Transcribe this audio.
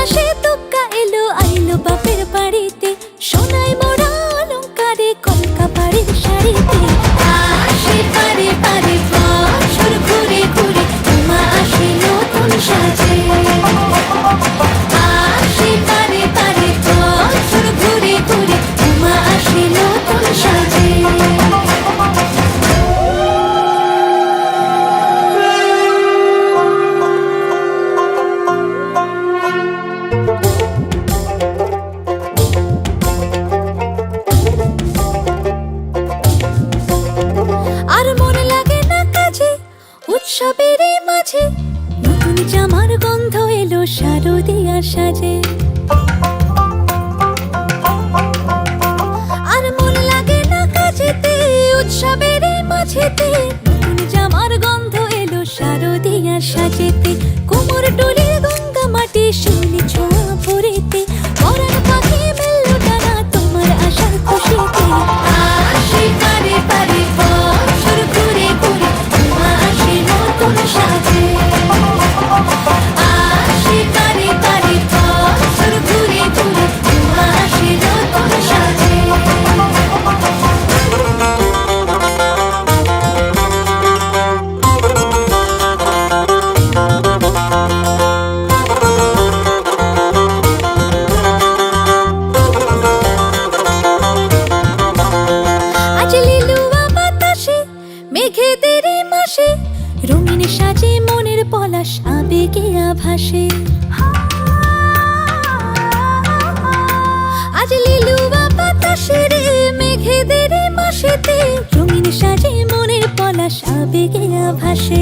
আকাশে তুক্কা এলো আইলো বাপের বাড়িতে, সোনায় মোড়া অলংকারে কলকা বাড়ির শাড়িতে। আসে পারে পারে বছর ঘুরে ঘুরে, উমা আসে নতুন সাজে। আসে পারে পারে বছর ঘুরে ঘুরে, উমা আসে নতুন সাজে। আর মন লাগে না কাজে উৎসবের মাঝে, নতুন জামার গন্ধ এলো শারদিয়ার সাজে। আর মন লাগে না কাজেতে উৎসবের মাঝেতে, নতুন জামার গন্ধ এলো শারদিয়ার সাজেতে। কোমর ডোলে গঙ্গা মাটি শিউলি ছোঁয়া ভরেতে, পরাণ পাখি মেললো ডানা তোমার আশার খুশিতে। আসে পারে পারে বছর ঘুরে ঘুরে, উমা আসে নতুন সাজে। আসে পারে পারে বছর ঘুরে ঘুরে, উমা আসে নতুন সাজে। আজ লিলুয়া বাতাসে মেঘেদের মাসে, রঙিন সাজে মনের পলাশ আবেগে আভাসে। আজ লিলুয়া বাতাসে রে মেঘেদের মাসেতে, রঙিন সাজে মনের পলাশ আবেগে আভাসে।